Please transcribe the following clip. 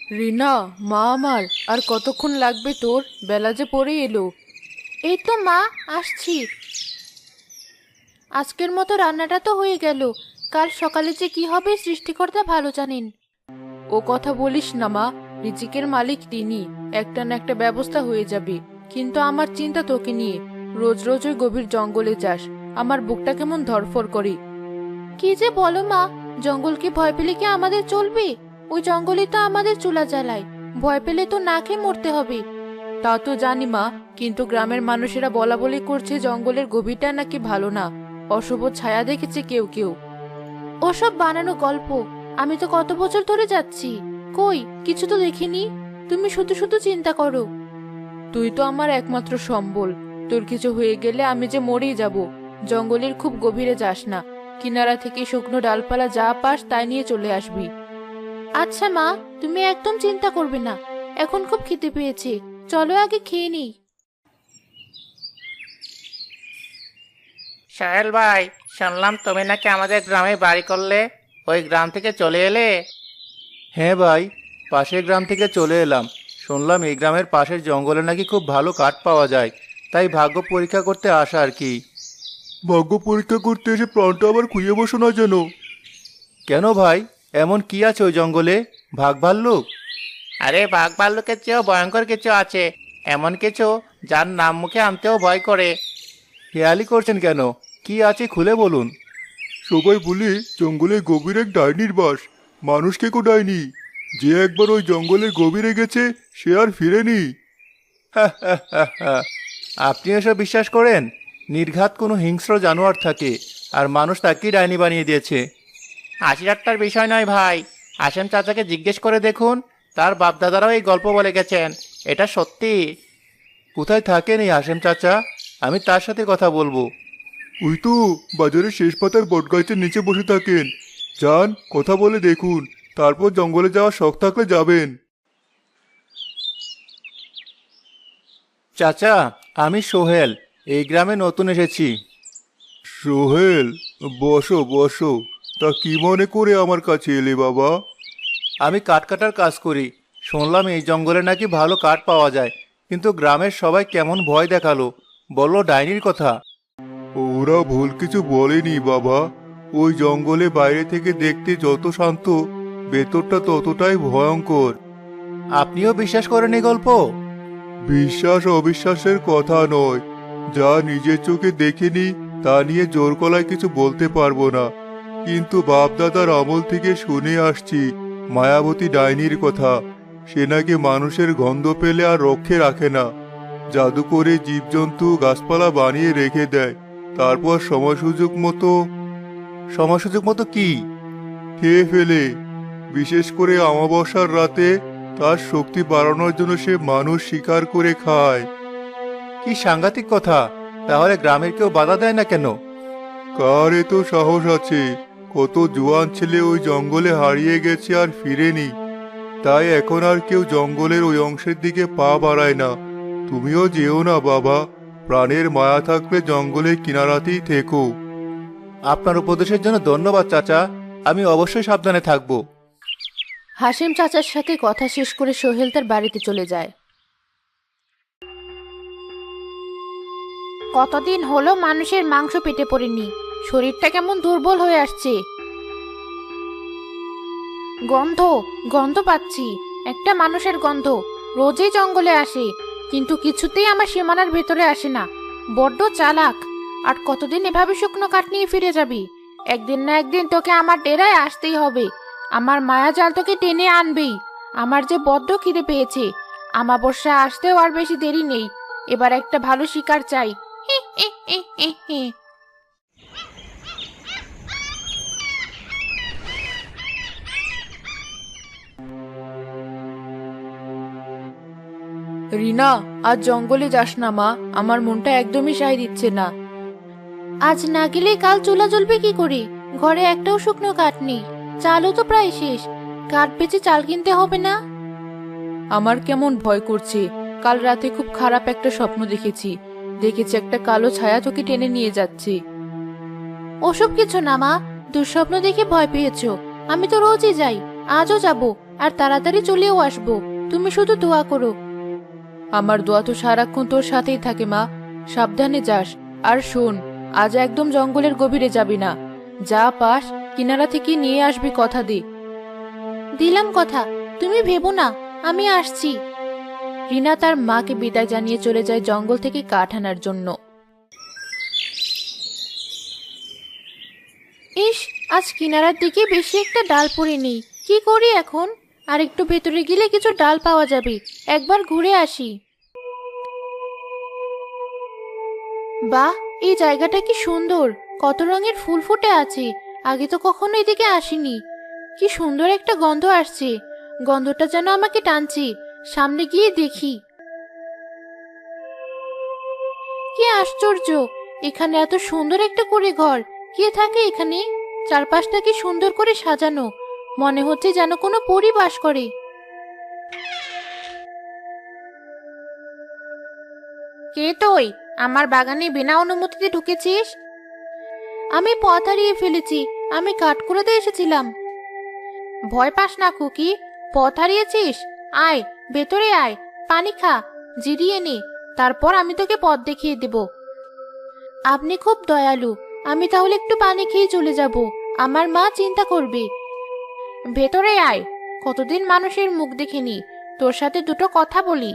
রিনা, মা আমার, আর কতক্ষণ লাগবে তোর? বেলা যে পড়ে এলো। এই তো মা, আসছি। আজকের মতো রান্নাটা তো হয়ে গেল, কাল সকালে যে কি হবে সৃষ্টিকর্তা ভালো জানেন। ও কথা বলিস না মা, রিজিকের মালিক তিনি, একটা না একটা ব্যবস্থা হয়ে যাবে। কিন্তু আমার চিন্তা তোকে নিয়ে। রোজ রোজ ওই গভীর জঙ্গলে যাস, আমার বুকটা কেমন ধড়ফড় করে। কি যে বলো মা, জঙ্গলকে ভয় পেলে কি আমাদের চলবে? ওই জঙ্গলে তো আমাদের চুলা জ্বালায়, ভয় পেলে তো না খেয়ে মরতে হবে। তা তো জানি মা, কিন্তু গ্রামের মানুষেরা বলা বলি করছে জঙ্গলের গভীরটা নাকি ভালো না, অশুভ ছায়া দেখেছে কেউ কেউ। ওসব বানানো গল্প, আমি তো কত বছর ধরে যাচ্ছি, কই কিছু তো দেখিনি। তুমি শুধু শুধু চিন্তা করো। তুই তো আমার একমাত্র সম্বল, তোর কিছু হয়ে গেলে আমি যে মরেই যাব। জঙ্গলের খুব গভীরে যাস না, কিনারা থেকে শুকনো ডালপালা যা পাস তাই নিয়ে চলে আসবি। আচ্ছা মা, তুমি একদম চিন্তা করবে না। এখন খুব খিদে পেয়েছে, চলো আগে খেয়ে নিই। সাহেল ভাই, শুনলাম তুমি নাকি আমাদের গ্রামে বাড়ি করলে, ওই গ্রাম থেকে চলে এলে? হ্যাঁ ভাই, পাশের গ্রাম থেকে চলে এলাম। শুনলাম এই গ্রামের পাশের জঙ্গলে নাকি খুব ভালো কাঠ পাওয়া যায়, তাই ভাগ্য পরীক্ষা করতে আসা আর কি। ভাগ্য পরীক্ষা করতে এসে প্রাণটা আবার খুঁজে বসো না যেন। কেন ভাই, এমন কি আছে ওই জঙ্গলে? ভাগ ভাল্লুক? আরে বাঘ ভাল্লুকের চেয়েও ভয়ঙ্কর কিছু আছে, এমন কিছু যার নাম মুখে আনতেও ভয় করে। হেয়ালি করছেন কেন? কি আছে খুলে বলুন। সবাই বলে জঙ্গলের গভীর এক ডাইনির বাস। মানুষকে কো ডাইনি, যে একবার ওই জঙ্গলের গভীরে গেছে সে আর ফিরেনি। আপনি এসব বিশ্বাস করেন? নির্ঘাত কোনো হিংস্র জানোয়ার থাকে, আর মানুষ তাকেই ডাইনি বানিয়ে দিয়েছে। হাসি ঠাট্টার বিষয় নয় ভাই, হাসেম চাচাকে জিজ্ঞেস করে দেখুন, তার বাপদাদারাও এই গল্প বলে গেছেন, এটা সত্যি। কোথায় থাকেন এই হাসেম চাচা? আমি তার সাথে কথা বলবো। ওই তো বাজারের শেষ পাতার বটগাছের নিচে বসে থাকেন। যান, কথা বলে দেখুন, তারপর জঙ্গলে যাওয়ার শখ থাকলে যাবেন। চাচা, আমি সোহেল, এই গ্রামে নতুন এসেছি। সোহেল, বসো বসো। তা কি মনে করে আমার কাছে এলে বাবা? আমি কাঠ কাটার কাজ করি। শুনলাম এই জঙ্গলে নাকি ভালো কাঠ পাওয়া যায়, কিন্তু গ্রামের সবাই কেমন ভয় দেখালো, বললো ডাইনির কথা। ওরা ভুল কিছু বলেনি বাবা। ওই জঙ্গলে বাইরে থেকে দেখতে যত শান্ত, ভেতরটা ততটাই ভয়ঙ্কর। আপনিও বিশ্বাস করেন এই গল্প? বিশ্বাস অবিশ্বাসের কথা নয়, যা নিজের চোখে দেখিনি তা নিয়ে জোর গলায় কিছু বলতে পারবো না। কিন্তু বাপদাদার আমল থেকে শুনে আসছি মায়াবতী ডাইনির কথা। সে নাকি মানুষের গন্ধ পেলে আর রক্ষে রাখে না, জাদু করে জীবজন্তু গাছপালা বানিয়ে রেখে দেয়, তারপর সময় সুযোগ মতো কি খেয়ে ফেলে। বিশেষ করে অমাবস্যার রাতে তার শক্তি বাড়ানোর জন্য সে মানুষ শিকার করে খায়। কি সাংঘাতিক কথা! তাহলে গ্রামের কেউ বাধা দেয় না কেন? কার এত সাহস আছে? কত জোয়ান ছেলে ওই জঙ্গলে হারিয়ে গেছে আর ফিরেনি, তাই এখন আর কেউ জঙ্গলের ওই অংশের দিকে পা বাড়ায় না। তুমিও যেও না বাবা, প্রাণের মায়া থাকলে জঙ্গলের কিনারাতেই থেকো। আপনার উপদেশের জন্য ধন্যবাদ চাচা, আমি অবশ্যই সাবধানে থাকব। হাসিম চাচার সাথে কথা শেষ করে সোহেল তার বাড়িতে চলে যায়। কতদিন হলো মানুষের মাংস পেটে পড়েনি, শরীরটা কেমন দুর্বল হয়ে আসছে। গন্ধ গন্ধ পাচ্ছি, একটা মানুষের গন্ধ। রোজই জঙ্গলে আসে, কিন্তু কিছুতেই আমার সীমানার ভেতরে আসে না। বড্ড চালাক। আর কতদিন এভাবে শুকনো কাঠ নিয়ে ফিরে যাবি? একদিন না একদিন তোকে আমার ডেরায় আসতেই হবে। আমার মায়া জাল তোকে টেনে আনবেই। আমার যে বড্ড খিদে পেয়েছে, আমাবস্যা আসতেও আর বেশি দেরি নেই। এবার একটা ভালো শিকার চাই। হি হি হি হি হি। রিনা, আজ জঙ্গলে যাস না মা, আমার মনটা একদমই সায় দিচ্ছে না। আজ না গেলে কাল চুলা জ্বলবে কি করে? ঘরে একটাও শুকনো কাঠ নেই, চালও তো প্রায় শেষ। কাঠ বেচে চাল কিনতে হবে না? আমার কেমন ভয় করছে। কাল রাতে খুব খারাপ একটা স্বপ্ন দেখেছি একটা কালো ছায়া তোকে টেনে নিয়ে যাচ্ছে। ওসব কিছু না মা, দুঃস্বপ্ন দেখে ভয় পেয়েছো। আমি তো রোজই যাই, আজও যাব। আর তাড়াতাড়ি চলেও আসবো। তুমি শুধু দোয়া করো। আমার দোয়া তো সারাক্ষণ তোর সাথেই থাকে মা। সাবধানে যাস। আর শোন, আজ একদম জঙ্গলের গভীরে যাবি না। যা পাস কিনারা থেকে নিয়ে আসবি, কথা দে। দিলাম কথা, তুমি ভেবো না, আমি আসছি। রিনা তার মাকে বিদায় জানিয়ে চলে যায় জঙ্গল থেকে কাঠ আনার জন্য। ইস, আজ কিনারার দিকে বেশি একটা ডাল পড়ে নেই, কি করি এখন? আর একটু ভেতরে গেলে কিছু ডাল পাওয়া যাবে, একবার ঘুরে আসি। বাহ, এই জায়গাটা কি সুন্দর, কত রঙের ফুল ফুটে আছে। আগে তো কখনো এদিকে আসিনি। কি সুন্দর একটা গন্ধ আসছে, গন্ধটা যেন আমাকে টানছে। সামনে গিয়ে দেখি। কি আশ্চর্য, এখানে এত সুন্দর একটা করে ঘর। কে থাকে এখানে? চারপাশটা কি সুন্দর করে সাজানো, মনে হচ্ছে যেন কোনো পরী বাস করে। কে তুই? আমার বাগানে বিনা অনুমতিতে ঢুকেছিস? আমি পথ হারিয়ে ফেলেছি, আমি কাঠকুড়াতে এসেছিলাম। ভয় পাস না খুকি, পথ হারিয়েছিস? আয়, ভেতরে আয়, পানি খা, জিরিয়ে নে, তারপর আমি তোকে পথ দেখিয়ে দেব। আপনি খুব দয়ালু, আমি তাহলে একটু পানি খেয়ে চলে যাব, আমার মা চিন্তা করবে। ভেতরে আয়, কতদিন মানুষের মুখ দেখিনি, তোর সাথে দুটো কথা বলি।